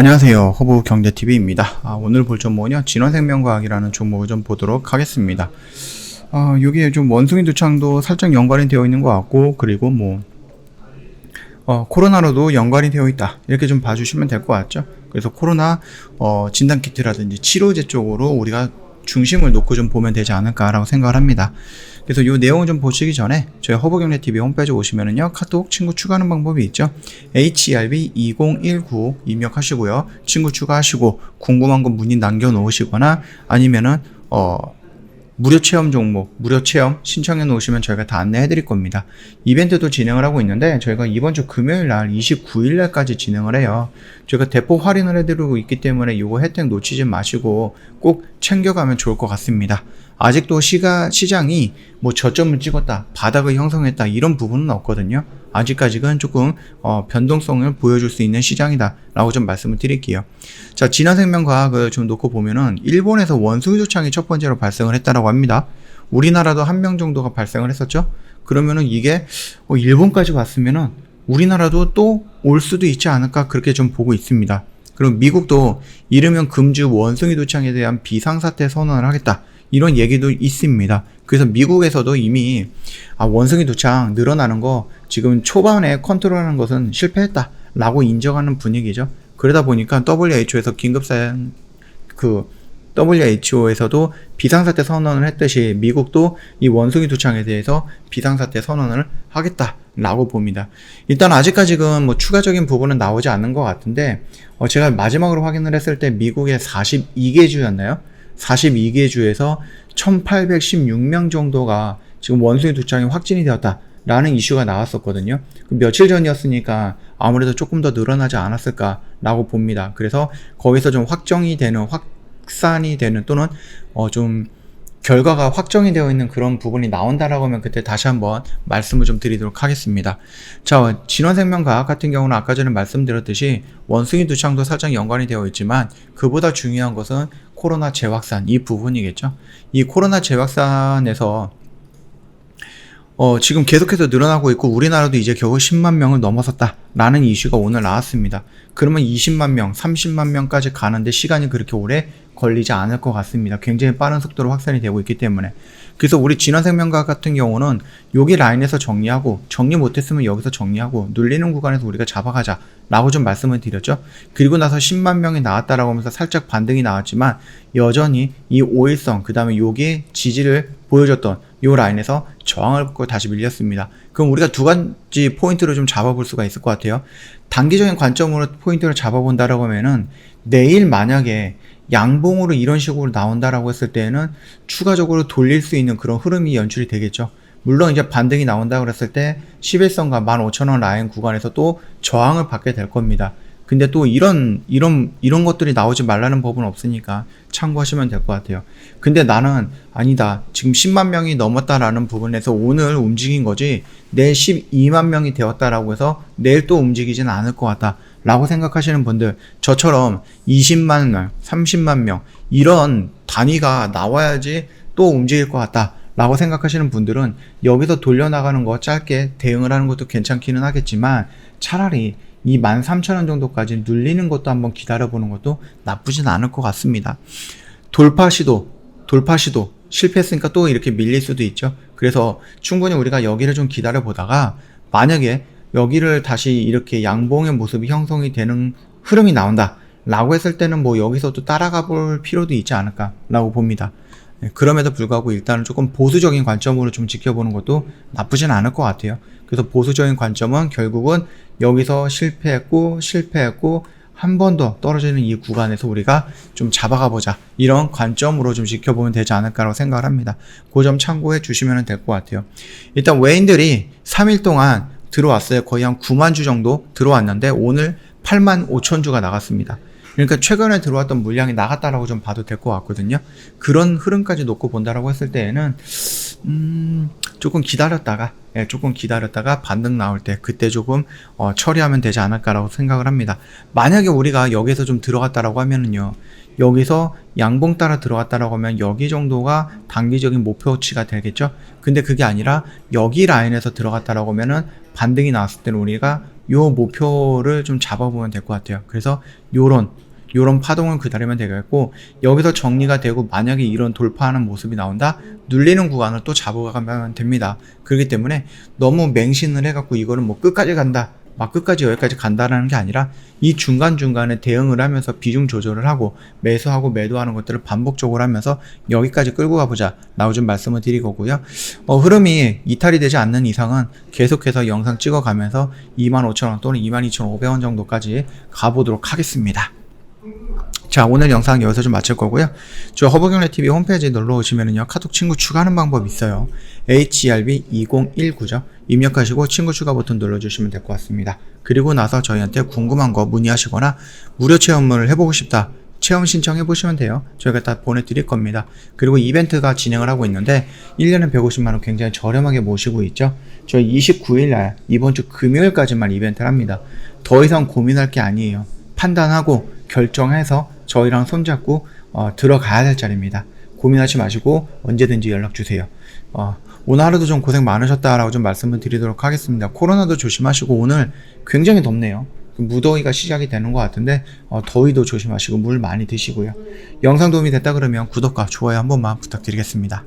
안녕하세요. 허브경제TV입니다. 오늘 볼 종목은요, 진원생명과학이라는 종목을 좀 보도록 하겠습니다. 여기에 좀 원숭이 두창도 살짝 연관이 되어 있는 것 같고, 그리고 코로나로도 연관이 되어 있다. 이렇게 좀 봐주시면 될 것 같죠? 그래서 코로나, 진단키트라든지 치료제 쪽으로 우리가 중심을 놓고 좀 보면 되지 않을까라고 생각을 합니다. 그래서 이 내용을 좀 보시기 전에 저희 허브경제TV 홈페이지 오시면은요, 카톡 친구 추가하는 방법이 있죠. HERB2019 입력하시고요. 친구 추가하시고 궁금한 거 문의 남겨놓으시거나 아니면은 무료 체험 종목, 무료 체험 신청해 놓으시면 저희가 다 안내해 드릴 겁니다. 이벤트도 진행을 하고 있는데 저희가 이번 주 금요일 날 29일 날까지 진행을 해요. 저희가 대폭 할인을 해드리고 있기 때문에 이거 혜택 놓치지 마시고 꼭 챙겨가면 좋을 것 같습니다. 아직도 시장이 저점을 찍었다, 바닥을 형성했다 이런 부분은 없거든요. 아직까지는 조금 변동성을 보여줄 수 있는 시장이다 라고 좀 말씀을 드릴게요. 자, 진화생명과학을 좀 놓고 보면은 일본에서 원숭이 두창이 첫 번째로 발생을 했다라고 합니다. 우리나라도 한 명 정도가 발생을 했었죠. 그러면은 이게 일본까지 왔으면은 우리나라도 또 올 수도 있지 않을까, 그렇게 좀 보고 있습니다. 그리고 미국도 이르면 금주 원숭이 두창에 대한 비상사태 선언을 하겠다, 이런 얘기도 있습니다. 그래서 미국에서도 이미 원숭이 두창 늘어나는 거 지금 초반에 컨트롤하는 것은 실패했다 라고 인정하는 분위기죠. 그러다 보니까 WHO에서 긴급사양 WHO에서도 비상사태 선언을 했듯이 미국도 이 원숭이 두창에 대해서 비상사태 선언을 하겠다 라고 봅니다. 일단 아직까지는 추가적인 부분은 나오지 않는 것 같은데, 제가 마지막으로 확인을 했을 때 미국의 42개 주였나요? 42개 주에서 1816명 정도가 지금 원숭이 두창이 확진이 되었다 라는 이슈가 나왔었거든요. 며칠 전이었으니까 아무래도 조금 더 늘어나지 않았을까 라고 봅니다. 그래서 거기서 좀 확산이 되는 또는 좀 결과가 확정이 되어 있는 그런 부분이 나온다라고 하면 그때 다시 한번 말씀을 좀 드리도록 하겠습니다. 자, 진원생명과학 같은 경우는 아까 전에 말씀드렸듯이 원숭이 두창도 살짝 연관이 되어 있지만 그보다 중요한 것은 코로나 재확산, 이 부분이겠죠. 이 코로나 재확산에서 지금 계속해서 늘어나고 있고 우리나라도 이제 겨우 10만 명을 넘어섰다 라는 이슈가 오늘 나왔습니다. 그러면 20만 명, 30만 명까지 가는데 시간이 그렇게 오래 걸리지 않을 것 같습니다. 굉장히 빠른 속도로 확산이 되고 있기 때문에. 그래서 우리 진화생명과학 같은 경우는 여기 라인에서 정리하고, 정리 못했으면 여기서 정리하고, 눌리는 구간에서 우리가 잡아가자 라고 좀 말씀을 드렸죠. 그리고 나서 10만 명이 나왔다라고 하면서 살짝 반등이 나왔지만 여전히 이 5일선, 그 다음에 여기에 지지를 보여줬던 이 라인에서 저항을 받고 다시 밀렸습니다. 그럼 우리가 두 가지 포인트를 좀 잡아볼 수가 있을 것 같아요. 단기적인 관점으로 포인트를 잡아본다라고 하면은 내일 만약에 양봉으로 이런 식으로 나온다라고 했을 때에는 추가적으로 돌릴 수 있는 그런 흐름이 연출이 되겠죠. 물론 이제 반등이 나온다고 그랬을 때 11선과 15,000원 라인 구간에서 또 저항을 받게 될 겁니다. 근데 또 이런 것들이 나오지 말라는 법은 없으니까 참고하시면 될 것 같아요. 근데 나는 아니다, 지금 10만 명이 넘었다라는 부분에서 오늘 움직인 거지 내일 12만 명이 되었다라고 해서 내일 또 움직이진 않을 것 같다 라고 생각하시는 분들, 저처럼 20만 명, 30만 명 이런 단위가 나와야지 또 움직일 것 같다 라고 생각하시는 분들은 여기서 돌려나가는 거 짧게 대응을 하는 것도 괜찮기는 하겠지만 차라리 이 13,000원 정도까지 눌리는 것도 한번 기다려보는 것도 나쁘진 않을 것 같습니다. 돌파 시도 실패했으니까 또 이렇게 밀릴 수도 있죠. 그래서 충분히 우리가 여기를 좀 기다려보다가 만약에 여기를 다시 이렇게 양봉의 모습이 형성이 되는 흐름이 나온다 라고 했을 때는 여기서도 따라가 볼 필요도 있지 않을까 라고 봅니다. 그럼에도 불구하고 일단은 조금 보수적인 관점으로 좀 지켜보는 것도 나쁘진 않을 것 같아요. 그래서 보수적인 관점은 결국은 여기서 실패했고 한 번 더 떨어지는 이 구간에서 우리가 좀 잡아가 보자, 이런 관점으로 좀 지켜보면 되지 않을까라고 생각을 합니다. 그 점 참고해 주시면 될 것 같아요. 일단 외인들이 3일 동안 들어왔어요. 거의 한 9만 주 정도 들어왔는데 오늘 8만 5천 주가 나갔습니다. 그러니까 최근에 들어왔던 물량이 나갔다라고 좀 봐도 될 것 같거든요. 그런 흐름까지 놓고 본다라고 했을 때에는 조금 기다렸다가 반등 나올 때 그때 조금 처리하면 되지 않을까라고 생각을 합니다. 만약에 우리가 여기서 좀 들어갔다라고 하면은요, 여기서 양봉 따라 들어갔다라고 하면 여기 정도가 단기적인 목표치가 되겠죠. 근데 그게 아니라 여기 라인에서 들어갔다라고 하면은 반등이 나왔을 때는 우리가 요 목표를 좀 잡아보면 될 것 같아요. 그래서 요런 파동을 기다리면 되겠고, 여기서 정리가 되고 만약에 이런 돌파하는 모습이 나온다, 눌리는 구간을 또 잡아가면 됩니다. 그렇기 때문에 너무 맹신을 해갖고 이거는 뭐 끝까지 간다, 막 끝까지 여기까지 간다라는 게 아니라 이 중간중간에 대응을 하면서 비중 조절을 하고 매수하고 매도하는 것들을 반복적으로 하면서 여기까지 끌고 가보자 라고 좀 말씀을 드릴 거고요. 흐름이 이탈이 되지 않는 이상은 계속해서 영상 찍어가면서 25,000원 또는 22,500원 정도까지 가보도록 하겠습니다. 자, 오늘 영상 여기서 좀 마칠 거고요. 저 허브경래TV 홈페이지에 놀러 오시면은요, 카톡 친구 추가하는 방법이 있어요. HERB2019죠. 입력하시고 친구 추가 버튼 눌러주시면 될 것 같습니다. 그리고 나서 저희한테 궁금한 거 문의하시거나 무료 체험을 해보고 싶다, 체험 신청해 보시면 돼요. 저희가 다 보내드릴 겁니다. 그리고 이벤트가 진행을 하고 있는데 1년에 150만원 굉장히 저렴하게 모시고 있죠. 저희 29일날 이번 주 금요일까지만 이벤트를 합니다. 더 이상 고민할 게 아니에요. 판단하고 결정해서 저희랑 손잡고 들어가야 될 자리입니다. 고민하지 마시고 언제든지 연락 주세요. 오늘 하루도 좀 고생 많으셨다라고 좀 말씀을 드리도록 하겠습니다. 코로나도 조심하시고 오늘 굉장히 덥네요. 무더위가 시작이 되는 것 같은데 더위도 조심하시고 물 많이 드시고요. 영상 도움이 됐다 그러면 구독과 좋아요 한 번만 부탁드리겠습니다.